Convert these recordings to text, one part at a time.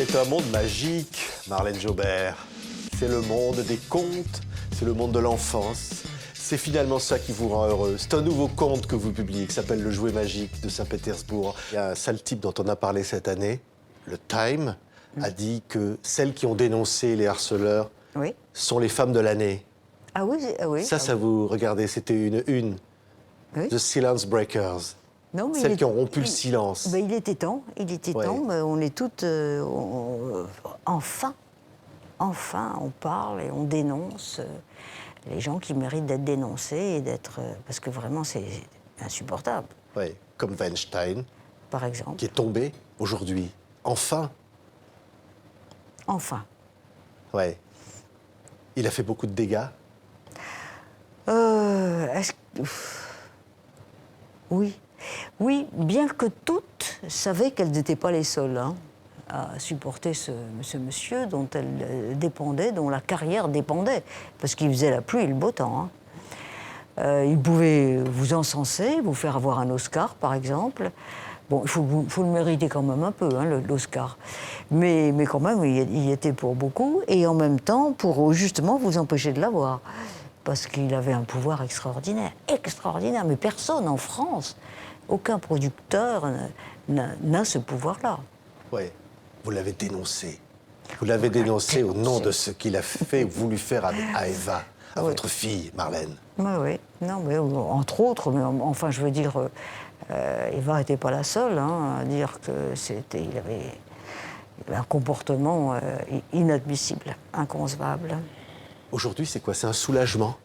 C'est un monde magique, Marlène Jobert. C'est le monde des contes, c'est le monde de l'enfance. C'est finalement ça qui vous rend heureux. C'est un nouveau conte que vous publiez qui s'appelle Le Jouet magique de Saint-Pétersbourg. Il y a un sale type dont on a parlé cette année, le Time, a dit que celles qui ont dénoncé les harceleurs sont les femmes de l'année. Ah oui, oui. Ça vous regardez, c'était une. Oui. The Silence Breakers. Non, mais celles qui ont rompu le silence. Ben, il était temps, temps, mais on est toutes... enfin, on parle et on dénonce les gens qui méritent d'être dénoncés et d'être... parce que vraiment, c'est insupportable. Oui, comme Weinstein, par exemple. qui est tombé aujourd'hui. Enfin. Enfin. Ouais. Il a fait beaucoup de dégâts. Est-ce que... Oui. Oui, bien que toutes savaient qu'elles n'étaient pas les seules à supporter ce monsieur dont elles dépendaient, dont la carrière dépendait, parce qu'il faisait la pluie et le beau temps. Il pouvait vous encenser, vous faire avoir un Oscar, par exemple. Bon, il faut le mériter quand même un peu, l'Oscar. Mais quand même, il y était pour beaucoup, et en même temps, pour justement vous empêcher de l'avoir. Parce qu'il avait un pouvoir extraordinaire, extraordinaire. Mais personne en France, aucun producteur n'a ce pouvoir-là. Oui, vous l'avez dénoncé. Vous l'avez dénoncé au nom de ce qu'il a fait, voulu faire à Eva, à votre fille, Marlène. Oui. Non, mais entre autres, mais enfin, je veux dire, Eva n'était pas la seule à dire que il avait un comportement inadmissible, inconcevable. Aujourd'hui, c'est quoi? C'est un soulagement?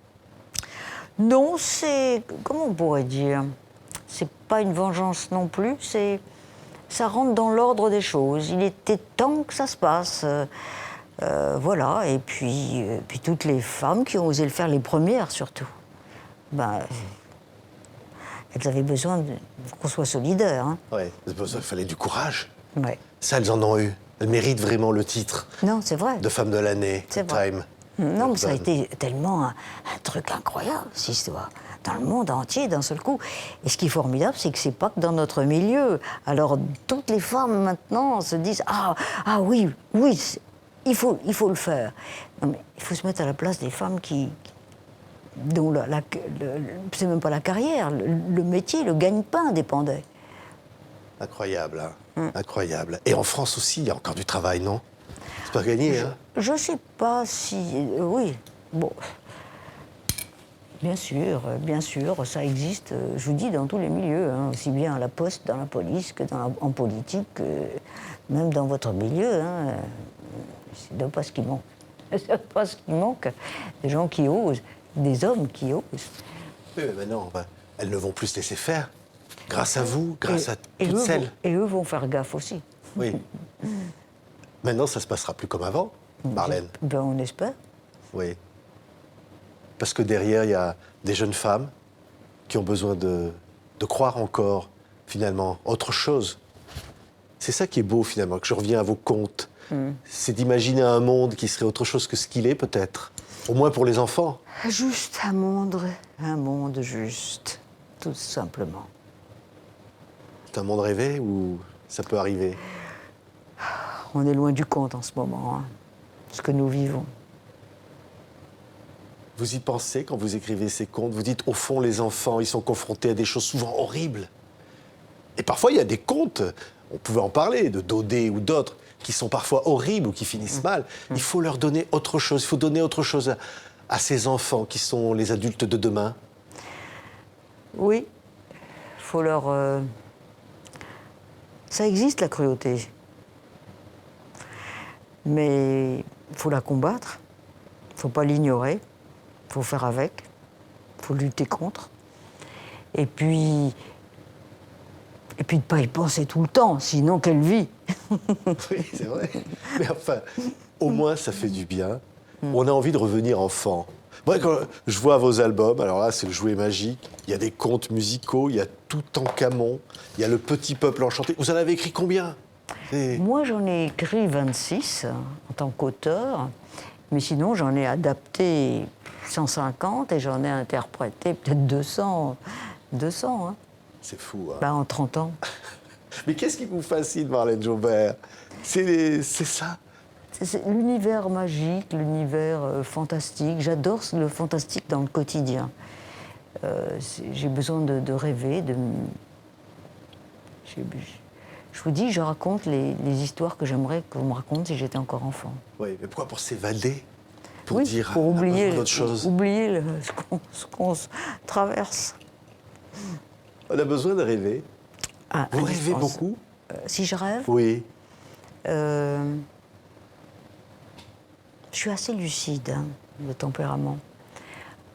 Non, c'est... Comment on pourrait dire? C'est pas une vengeance non plus, ça rentre dans l'ordre des choses. Il était temps que ça se passe. Voilà, et puis toutes les femmes qui ont osé le faire, les premières surtout, elles avaient besoin qu'on soit solidaires. Oui, il fallait du courage. Ouais. Ça, elles en ont eu. Elles méritent vraiment le titre. Non, c'est vrai. De femme de l'année, Time. Non, mais ça a été tellement un truc incroyable, cette histoire. Dans le monde entier, d'un seul coup. Et ce qui est formidable, c'est que c'est pas que dans notre milieu. Alors, toutes les femmes, maintenant, se disent « Ah oui, il faut le faire. » Non, mais il faut se mettre à la place des femmes dont c'est même pas la carrière, le métier, le gagne-pain dépendait. Incroyable, Incroyable. Et en France aussi, il y a encore du travail, non? C'est pas gagné, Je sais pas si... oui, bon... Bien sûr, ça existe, je vous dis, dans tous les milieux, aussi bien à la poste, dans la police, que en politique, même dans votre milieu. C'est pas ce qui manque. C'est pas ce qui manque. Des gens qui osent, des hommes qui osent. Oui, mais maintenant, elles ne vont plus se laisser faire. Grâce à vous, grâce à toutes celles. Et eux vont faire gaffe aussi. Oui. Maintenant, ça se passera plus comme avant, Marlène. Ben, on espère. Oui. Parce que derrière, il y a des jeunes femmes qui ont besoin de croire encore, finalement, autre chose. C'est ça qui est beau, finalement, que je reviens à vos contes. C'est d'imaginer un monde qui serait autre chose que ce qu'il est, peut-être. Au moins pour les enfants. Juste un monde juste, tout simplement. C'est un monde rêvé ou ça peut arriver? On est loin du compte en ce moment, ce que nous vivons. Vous y pensez quand vous écrivez ces contes? Vous dites, au fond, les enfants, ils sont confrontés à des choses souvent horribles. Et parfois, il y a des contes, on pouvait en parler, de Daudet ou d'autres, qui sont parfois horribles ou qui finissent mal. Il faut leur donner autre chose, il faut donner autre chose à ces enfants qui sont les adultes de demain. Oui, il faut leur... Ça existe, la cruauté. Mais il faut la combattre, il ne faut pas l'ignorer. Il faut faire avec, il faut lutter contre. Et puis de ne pas y penser tout le temps, sinon quelle vie. Oui, c'est vrai. Mais enfin, au moins, ça fait du bien. On a envie de revenir enfant. Moi, quand je vois vos albums, alors là, c'est le Jouet magique, il y a des contes musicaux, il y a Toutankhamon, il y a Le Petit Peuple Enchanté. Vous en avez écrit combien? Moi, j'en ai écrit 26 en tant qu'auteur, mais sinon, j'en ai adapté 150 et j'en ai interprété peut-être 200. C'est fou, en 30 ans. Mais qu'est-ce qui vous fascine, Marlène Jobert? C'est ça. C'est l'univers magique, l'univers fantastique. J'adore le fantastique dans le quotidien. J'ai besoin de rêver, je vous dis, je raconte les histoires que j'aimerais qu'on me raconte si j'étais encore enfant. Oui, mais pourquoi? Pour s'évader? Pour oui, dire pour oublier d'autre chose. Oublier ce qu'on traverse. On a besoin de rêver. Ah, Vous rêvez beaucoup? Si je rêve, Oui. je suis assez lucide, hein, de tempérament.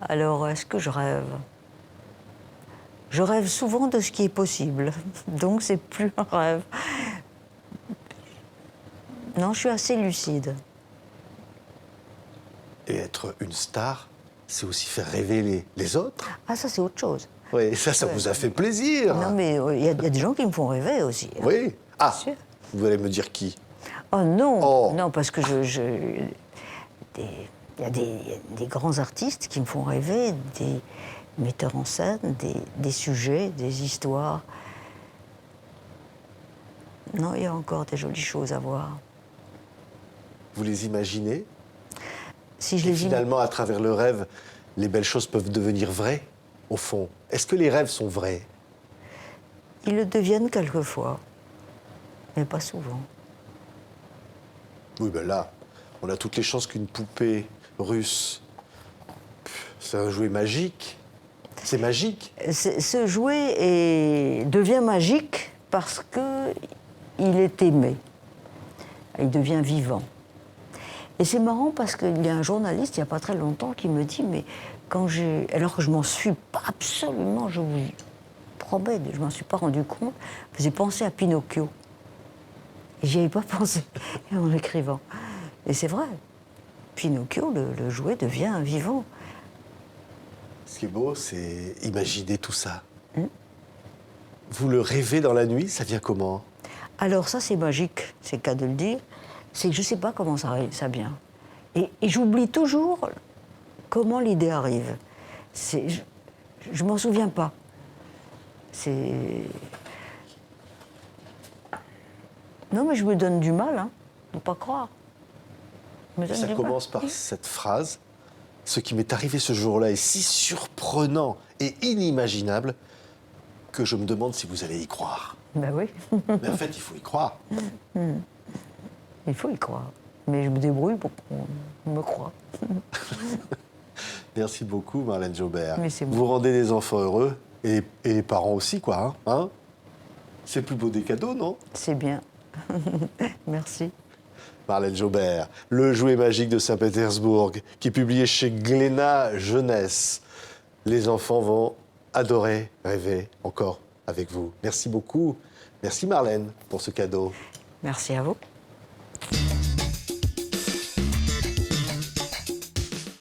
Alors, est-ce que je rêve? Je rêve souvent de ce qui est possible, donc c'est plus un rêve. Non, je suis assez lucide. Et être une star, c'est aussi faire rêver les autres. Ah, ça, c'est autre chose. Oui, ça Ouais. vous a fait plaisir. Non, mais il y a des gens qui me font rêver aussi. Hein. Oui. Ah, sûr. vous allez me dire qui? Oh non, Oh. non, parce que il y a des grands artistes qui me font rêver, des metteurs en scène, des sujets, des histoires. Non, il y a encore des jolies choses à voir. Vous les imaginez? Si je Et les finalement, à travers le rêve, les belles choses peuvent devenir vraies, au fond. Est-ce que les rêves sont vrais? Ils le deviennent quelquefois, mais pas souvent. Oui, ben là, on a toutes les chances qu'une poupée russe, c'est un jouet magique. C'est magique. Ce jouet devient magique parce qu'il est aimé. Il devient vivant. Et c'est marrant parce qu'il y a un journaliste, il n'y a pas très longtemps, qui me dit, mais alors que je m'en suis pas absolument, je vous promets, je m'en suis pas rendu compte, j'ai pensé à Pinocchio. Et j'y avais pas pensé en écrivant. Et c'est vrai, Pinocchio, le jouet, devient vivant. Ce qui est beau, c'est imaginer tout ça. Vous le rêvez dans la nuit, ça vient comment? Alors ça, c'est magique, c'est le cas de le dire. C'est que je ne sais pas comment ça vient. Et j'oublie toujours comment l'idée arrive. Je m'en souviens pas. Non, mais je me donne du mal, hein, de ne pas croire. Je me donne Ça du commence mal. par cette phrase. Ce qui m'est arrivé ce jour-là est si surprenant et inimaginable que je me demande si vous allez y croire. Ben oui, Mais en fait, il faut y croire. il faut y croire. Mais je me débrouille pour qu'on me croie. Merci beaucoup, Marlène Jobert. Mais c'est moi. Vous rendez les enfants heureux et les parents aussi, quoi. Hein? C'est le plus beau des cadeaux, non? C'est bien. Merci. Marlène Jobert, Le jouet magique de Saint-Pétersbourg, qui est publié chez Glénat Jeunesse. Les enfants vont adorer rêver encore avec vous. Merci beaucoup. Merci Marlène pour ce cadeau. Merci à vous.